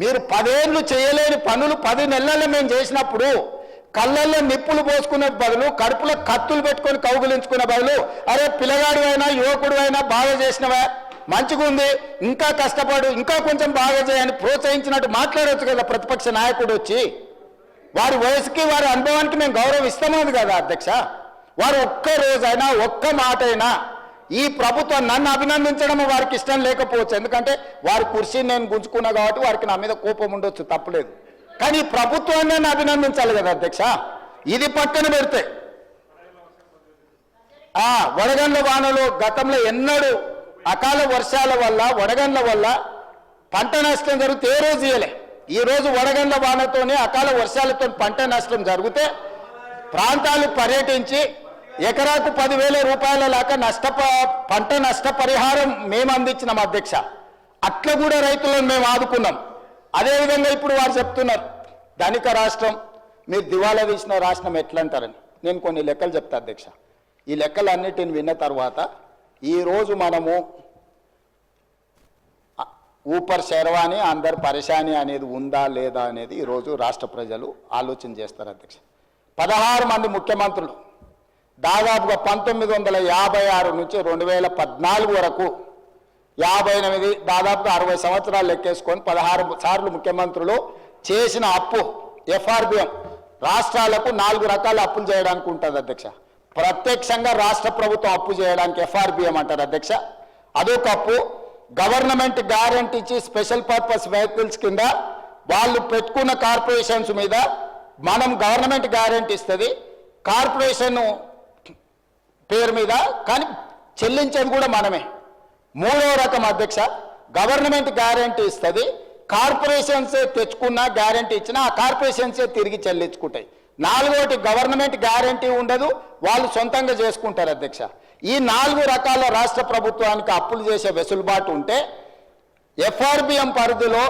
మీరు 10 ఏళ్ళు చేయలేని పనులు 10 నెలల్లో మేము చేసినప్పుడు కళ్ళల్లో నిప్పులు పోసుకునే బదులు కడుపులో కత్తులు పెట్టుకొని కౌగులించుకునే బదులు అరే పిల్లగాడు అయినా యువకుడు అయినా బాగా చేసినవా మంచిగా ఉంది ఇంకా కష్టపడు ఇంకా కొంచెం బాగా చేయని ప్రోత్సహించినట్టు మాట్లాడవచ్చు కదా ప్రతిపక్ష నాయకుడు వచ్చి. వారి వయసుకి వారి అనుభవానికి మేము గౌరవం ఇస్తామని కదా అధ్యక్ష. వారు ఒక్క రోజైనా ఒక్క మాట అయినా ఈ ప్రభుత్వం నన్ను అభినందించడం వారికి ఇష్టం లేకపోవచ్చు, ఎందుకంటే వారి కుర్చీని నేను గుంజుకున్నా కాబట్టి వారికి నా మీద కోపం ఉండొచ్చు, తప్పలేదు. కానీ ఈ ప్రభుత్వాన్ని నన్ను అభినందించాలి కదా అధ్యక్ష. ఇది పక్కన పెడితే వడగండ్ల వానలు గతంలో ఎన్నడూ అకాల వర్షాల వల్ల వడగండ్ల వల్ల పంట నష్టం జరిగితే ఏ రోజు ఇయ్యలే. ఈ రోజు వడగండ్ల వానతోనే అకాల వర్షాలతో పంట నష్టం జరిగితే ప్రాంతాలు పర్యటించి ఎకరాకు 10,000 రూపాయల లాగా పంట నష్టపరిహారం మేము అందించినాం అధ్యక్ష. అట్లా కూడా రైతులను మేము ఆదుకున్నాం. అదేవిధంగా ఇప్పుడు వారు చెప్తున్నారు ధనిక రాష్ట్రం, మీరు దివాలా తీసిన రాష్ట్రం ఎట్లా అంటారని. నేను కొన్ని లెక్కలు చెప్తా అధ్యక్ష. ఈ లెక్కలన్నిటిని విన్న తర్వాత ఈరోజు మనము ఊపర్ శర్వాణి అందరు పరేషాని అనేది ఉందా లేదా అనేది ఈరోజు రాష్ట్ర ప్రజలు ఆలోచన చేస్తారు అధ్యక్ష. 16 మంది ముఖ్యమంత్రులు దాదాపుగా 1956 నుంచి 2014 వరకు 58 దాదాపుగా 60 సంవత్సరాలు లెక్కేసుకొని 16 సార్లు ముఖ్యమంత్రులు చేసిన అప్పు ఎఫ్ఆర్బిఎం రాష్ట్రాలకు 4 రకాల అప్పులు చేయడానికి ఉంటుంది అధ్యక్ష. ప్రత్యక్షంగా రాష్ట్ర ప్రభుత్వం అప్పు చేయడానికి ఎఫ్ఆర్బిఎం అంటారు అధ్యక్ష. అదొక అప్పు. గవర్నమెంట్ గ్యారంటీ ఇచ్చి స్పెషల్ పర్పస్ వెహికల్స్ కింద వాళ్ళు పెట్టుకున్న కార్పొరేషన్స్ మీద మనం గవర్నమెంట్ గ్యారంటీ ఇస్తుంది కార్పొరేషన్ పేరు మీద, కానీ చెల్లించేది కూడా మనమే. 3వ రకం అధ్యక్ష, గవర్నమెంట్ గ్యారంటీ ఇస్తుంది, కార్పొరేషన్సే తెచ్చుకున్న గ్యారంటీ ఇచ్చినా ఆ కార్పొరేషన్సే తిరిగి చెల్లించుకుంటాయి. 4వది గవర్నమెంట్ గ్యారంటీ ఉండదు, వాళ్ళు సొంతంగా చేసుకుంటారు అధ్యక్ష. ఈ 4 రకాల రాష్ట్ర ప్రభుత్వానికి అప్పులు చేసే వెసులుబాటు ఉంటే ఎఫ్ఆర్బిఎం పరిధిలో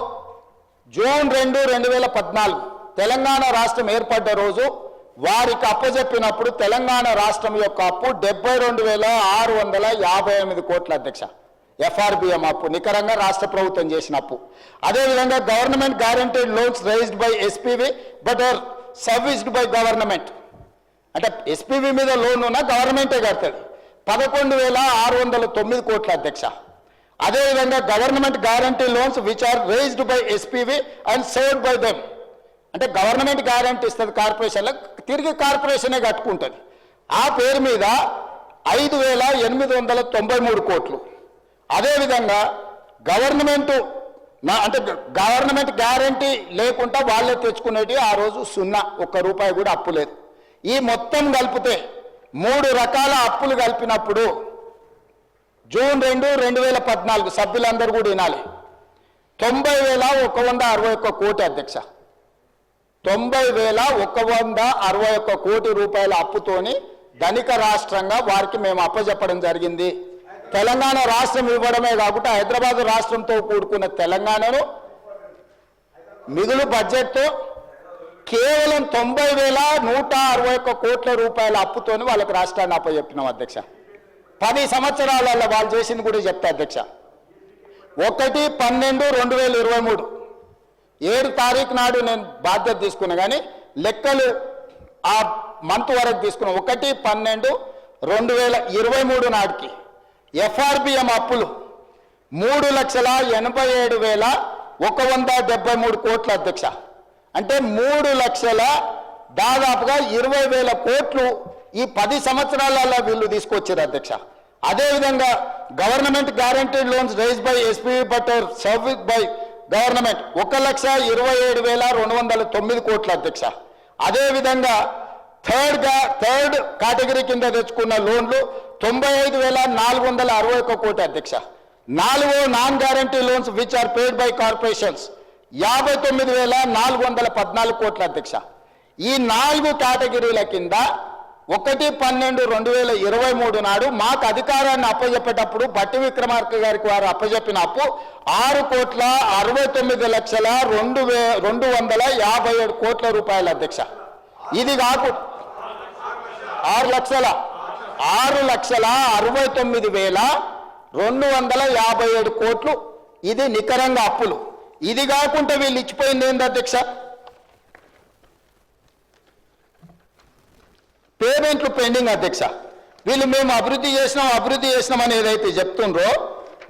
జూన్ 2, 2014 తెలంగాణ రాష్ట్రం ఏర్పడ్డ రోజు వారికి అప్పచెప్పినప్పుడు తెలంగాణ రాష్ట్రం యొక్క అప్పు 72,658 కోట్ల అధ్యక్ష. ఎఫ్ఆర్బిఎం అప్పు నికరంగా రాష్ట్ర ప్రభుత్వం చేసిన అప్పు. అదేవిధంగా government guaranteed loans raised by SPV but are serviced by government, అంటే ఎస్పీవి మీద లోన్ ఉన్న గవర్నమెంటే కడుతుంది, 11,609 కోట్ల అధ్యక్ష. అదేవిధంగా government guarantee loans which are raised by SPV and served by them, అంటే గవర్నమెంట్ గ్యారంటీ ఇస్తుంది కార్పొరేషన్లకు, తిరిగి కార్పొరేషనే కట్టుకుంటుంది. ఆ పేరు మీద 5,893 కోట్లు. అదేవిధంగా గవర్నమెంట్ గ్యారంటీ లేకుండా వాళ్ళే తెచ్చుకునేటి ఆ రోజు 0, 1 రూపాయి కూడా అప్పు లేదు. ఈ మొత్తం కలిపితే 3 రకాల అప్పులు కలిపినప్పుడు జూన్ 2, 2014 సభ్యులందరూ కూడా వినాలి, 90,161 కోటి అధ్యక్ష. 90,161 కోటి రూపాయల అప్పుతోని ధనిక రాష్ట్రంగా వారికి మేము అప్పచెప్పడం జరిగింది. తెలంగాణ రాష్ట్రం ఇవ్వడమే కాకుండా హైదరాబాద్ రాష్ట్రంతో కూడుకున్న తెలంగాణను మిగులు బడ్జెట్తో కేవలం 90,161 కోట్ల రూపాయల అప్పుతోని వాళ్ళకి రాష్ట్రాన్ని అప్పచెప్పినాం అధ్యక్ష. 10 సంవత్సరాలలో వాళ్ళు చేసింది కూడా చెప్తా అధ్యక్ష. 1/12/2023 7 తారీఖు నాడు నేను బాధ్యత తీసుకున్నా, కానీ లెక్కలు ఆ మంత్ వరకు తీసుకున్నాం. 1/12/2023 నాటికి ఎఫ్ఆర్బిఎం అప్పులు 3,87,173 కోట్ల అధ్యక్ష. అంటే 3 లక్షల దాదాపుగా 20,000 కోట్లు ఈ 10 సంవత్సరాలలో వీళ్ళు తీసుకొచ్చారు అధ్యక్ష. అదేవిధంగా government guaranteed loans raise by SP but service by government 1,27,209 కోట్ల అధ్యక్ష. అదేవిధంగా థర్డ్ కేటగిరీ కింద తెచ్చుకున్న లోన్లు 95,461 కోటి అధ్యక్ష. 4వ non guarantee loans which are paid by corporations 59,414 కోట్ల అధ్యక్ష. ఈ 4 కేటగిరీల కింద 1/12/2023 నాడు మాకు అధికారాన్ని అప్పచెప్పేటప్పుడు బట్టి విక్రమార్క గారికి వారు అప్పచెప్పిన అప్పు 6,69,257 కోట్ల రూపాయల అధ్యక్ష. ఇది కాకుండా 6,69,257 కోట్లు ఇది నికరంగా అప్పులు. ఇది కాకుండా వీళ్ళు ఇచ్చిపోయింది ఏంది అధ్యక్ష? పేమెంట్లు పెండింగ్ అధ్యక్ష. వీళ్ళు మేము అభివృద్ధి చేసినాం అని ఏదైతే చెప్తుండ్రో,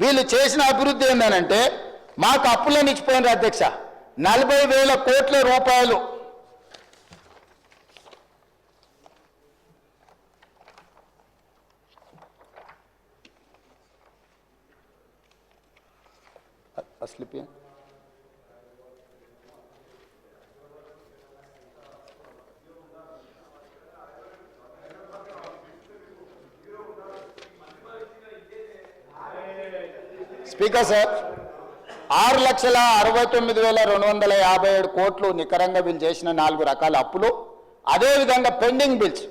వీళ్ళు చేసిన అభివృద్ధి ఏంటనంటే మాకు అప్పులను ఇచ్చిపోయినారు అధ్యక్ష. 40,000 కోట్ల రూపాయలు అసలు స్పీకర్ సార్, 6,69,257 కోట్లు నికరంగా వీళ్ళు చేసిన 4 రకాల అప్పులు, అదేవిధంగా పెండింగ్ బిల్స్.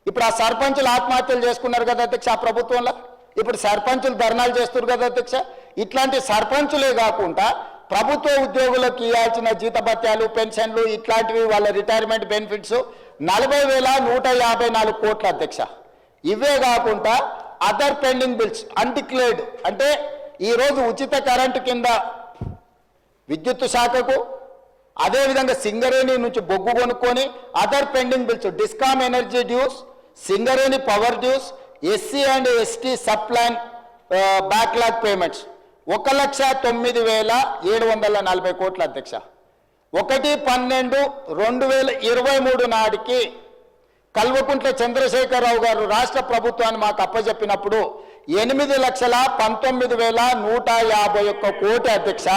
ఇప్పుడు ఆ సర్పంచులు ఆత్మహత్యలు చేసుకున్నారు కదా అధ్యక్ష ఆ ప్రభుత్వంలో. ఇప్పుడు సర్పంచులు ధర్నాలు చేస్తున్నారు కదా అధ్యక్ష. ఇట్లాంటి సర్పంచులే కాకుండా ప్రభుత్వ ఉద్యోగులకు ఇవ్వాల్సిన జీతభత్యాలు, పెన్షన్లు, ఇట్లాంటివి వాళ్ళ రిటైర్మెంట్ బెనిఫిట్స్ 40,154 కోట్ల అధ్యక్ష. ఇవే కాకుండా అదర్ పెండింగ్ బిల్స్ అన్డిక్లేర్డ్, అంటే ఈరోజు ఉచిత కరెంటు కింద విద్యుత్ శాఖకు, అదేవిధంగా సింగరేణి నుంచి బొగ్గు కొనుక్కొని other pending bills, discom energy dues, Singareni power dues, SC and ST subplan backlog payments 1,09,740 కోట్ల అధ్యక్ష. 1/12/2023 నాటికి కల్వకుంట్ల చంద్రశేఖరరావు గారు రాష్ట్ర ప్రభుత్వాన్ని మాకు అప్పచెప్పినప్పుడు 8,19,151 కోటి అధ్యక్ష.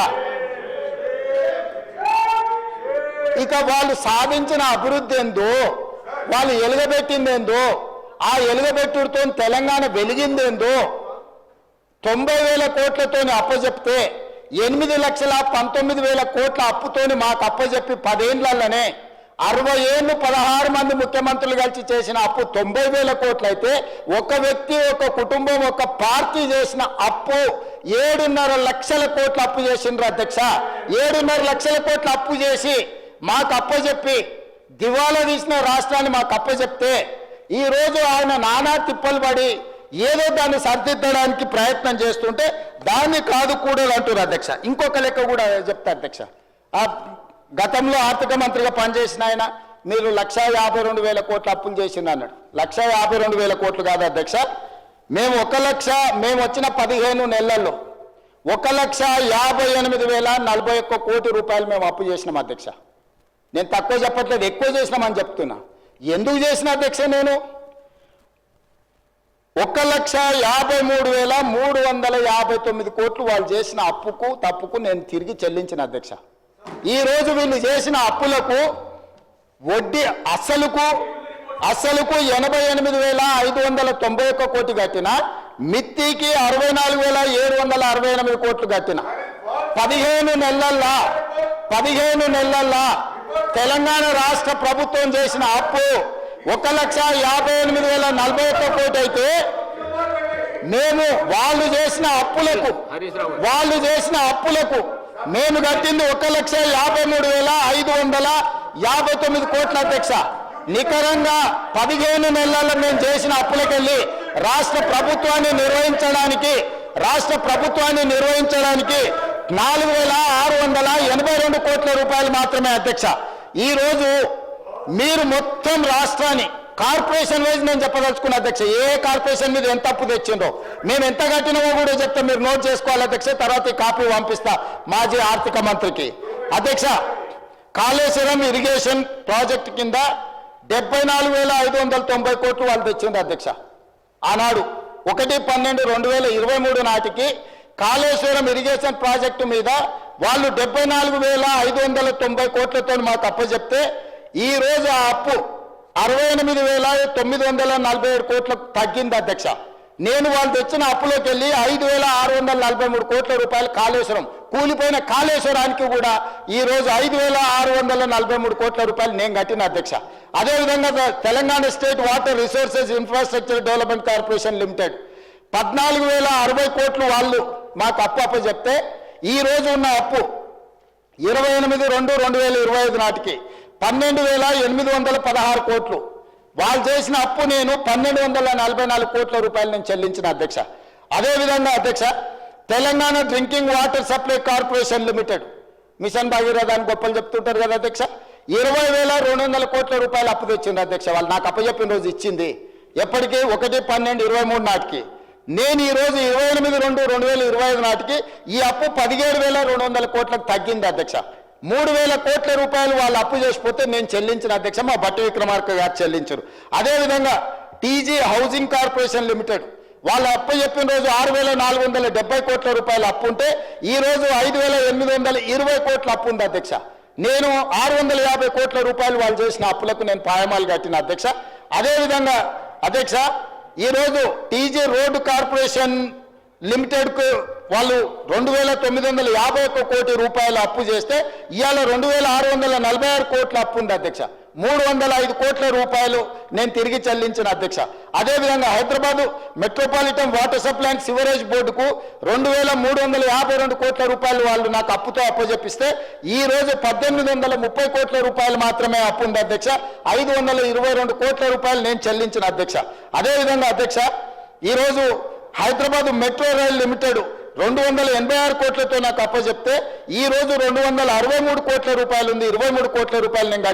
ఇక వాళ్ళు సాధించిన అభివృద్ధి ఏందో, వాళ్ళు ఎలుగబెట్టిందేందో, ఆ ఎలుగబెట్టుతో తెలంగాణ వెలిగిందేందో 90,000 కోట్లతో అప్పచెప్తే 8,19,000 కోట్ల అప్పుతోని మాకు అప్పచెప్పి 10 ఏళ్లలోనే 60 ఏళ్ళు 16 మంది ముఖ్యమంత్రులు కలిసి చేసిన అప్పు 90,000 కోట్లు అయితే, ఒక వ్యక్తి, ఒక కుటుంబం, ఒక పార్టీ చేసిన అప్పు 7.5 లక్షల కోట్ల అప్పు చేసిండ్రు అధ్యక్ష. 7.5 లక్షల కోట్ల అప్పు చేసి మాకు అప్పచెప్పి దివాలా తీసిన రాష్ట్రాన్ని మాకు అప్పచెప్తే ఈరోజు ఆయన నానా తిప్పలు పడి ఏదో దాన్ని సరిదిద్దడానికి ప్రయత్నం చేస్తుంటే దాన్ని కాదు కూడదు అంటారు అధ్యక్ష. ఇంకొక లెక్క కూడా చెప్తా అధ్యక్ష. గతంలో ఆర్థిక మంత్రిగా పనిచేసిన ఆయన మీరు 1,52,000 కోట్ల అప్పులు చేసింది అన్నాడు. 1,52,000 కోట్లు కాదు అధ్యక్ష. మేము వచ్చిన 15 నెలల్లో 1,58,041 కోటి రూపాయలు మేము అప్పు చేసినాం అధ్యక్ష. నేను తక్కువ చెప్పట్లేదు, ఎక్కువ చేసినామని చెప్తున్నా. ఎందుకు చేసిన అధ్యక్ష? నేను 1,53,359 కోట్లు వాళ్ళు చేసిన అప్పుకు తప్పుకు నేను తిరిగి చెల్లించిన అధ్యక్ష. ఈరోజు వీళ్ళు చేసిన అప్పులకు వడ్డీ అసలుకు 88,591 కోటి కట్టిన, మిత్తికి 64,768 కోట్లు కట్టిన 15 నెలల్లో తెలంగాణ రాష్ట్ర ప్రభుత్వం చేసిన అప్పు 1,58,041 కోటి అయితే మేము వాళ్ళు చేసిన అప్పులకు మేము కట్టింది 1,53,559 కోట్ల అధ్యక్ష. నికరంగా 15 నెలల్లో మేము చేసిన అప్పులకెళ్ళి రాష్ట్ర ప్రభుత్వాన్ని నిర్వహించడానికి 4,682 కోట్ల రూపాయలు మాత్రమే అధ్యక్ష. ఈరోజు మీరు మొత్తం రాష్ట్రాన్ని కార్పొరేషన్ వైజ్ నేను చెప్పదలుచుకున్న అధ్యక్ష, ఏ కార్పొరేషన్ మీద ఎంత అప్పు తెచ్చిందో, మేము ఎంత కట్టినామో కూడా చెప్తా, మీరు నోట్ చేసుకోవాలి అధ్యక్ష. తర్వాత ఈ కాపీ పంపిస్తా మాజీ ఆర్థిక మంత్రికి. అధ్యక్ష, కాళేశ్వరం ఇరిగేషన్ ప్రాజెక్ట్ కింద 74,590 కోట్లు వాళ్ళు తెచ్చింది అధ్యక్ష. ఆనాడు 1/12/2023 నాటికి కాళేశ్వరం ఇరిగేషన్ ప్రాజెక్టు మీద వాళ్ళు 74,590 కోట్లతో మాకు అప్పచెప్తే ఈ రోజు ఆ అప్పు 68,947 కోట్లకు తగ్గింది అధ్యక్ష. నేను వాళ్ళు తెచ్చిన అప్పులోకి వెళ్ళి 5,643 కోట్ల రూపాయలు కాళేశ్వరం కూలిపోయిన కాళేశ్వరానికి కూడా ఈ రోజు 5,643 కోట్ల రూపాయలు నేను కట్టిన అధ్యక్ష. అదేవిధంగా Telangana state water resources infrastructure development corporation limited 14,060 కోట్లు వాళ్ళు మాకు అప్పు చెప్తే ఈ రోజు ఉన్న అప్పు 28/2/2025 నాటికి 12,816 కోట్లు. వాళ్ళు చేసిన అప్పు నేను 1,244 కోట్ల రూపాయలు నేను చెల్లించిన అధ్యక్ష. అదేవిధంగా అధ్యక్ష, Telangana drinking water supply corporation limited mission Bhagiratha అని గొప్పలు చెప్తుంటారు కదా అధ్యక్ష. 20,200 కోట్ల రూపాయలు అప్పు తెచ్చిండ్రు అధ్యక్ష. వాళ్ళు నాకు అప్పచెప్పిన రోజు ఇచ్చింది ఎప్పటికీ 1/12/23 నాటికి. నేను ఈరోజు 28/2/2025 నాటికి ఈ అప్పు 17,200 కోట్లకు తగ్గింది అధ్యక్ష. 3,000 కోట్ల రూపాయలు వాళ్ళు అప్పు చేసిపోతే నేను చెల్లించిన అధ్యక్ష, మా బట్టి విక్రమార్క గారు చెల్లించరు. అదేవిధంగా టీజీ హౌసింగ్ కార్పొరేషన్ లిమిటెడ్ వాళ్ళు అప్పు చెప్పిన రోజు 6,470 కోట్ల రూపాయలు అప్పు ఉంటే ఈ రోజు 5,820 కోట్ల అప్పు ఉంది అధ్యక్ష. నేను 650 కోట్ల రూపాయలు వాళ్ళు చేసిన అప్పులకు నేను పాయమాలు కట్టిన అధ్యక్ష. అదేవిధంగా అధ్యక్ష ఈరోజు టీజీ రోడ్డు కార్పొరేషన్ లిమిటెడ్కు వాళ్ళు 2,951 కోటి రూపాయలు అప్పు చేస్తే ఇవాళ 2,646 కోట్ల అప్పు ఉంది అధ్యక్ష. 305 కోట్ల రూపాయలు నేను తిరిగి చెల్లించిన అధ్యక్ష. అదేవిధంగా Hyderabad metropolitan water supply and sewerage బోర్డుకు 2,352 కోట్ల రూపాయలు వాళ్ళు నాకు అప్పుతో అప్పచెప్పిస్తే ఈ రోజు 1,830 కోట్ల రూపాయలు మాత్రమే అప్పు ఉంది అధ్యక్ష. 522 కోట్ల రూపాయలు నేను చెల్లించిన అధ్యక్ష. అదేవిధంగా అధ్యక్ష ఈరోజు హైదరాబాద్ మెట్రో రైల్ లిమిటెడ్ 286 కోట్లతో నాకు అప్పచెప్తే ఈ రోజు 263 కోట్ల రూపాయలు ఉంది. 23 కోట్ల రూపాయలు నేను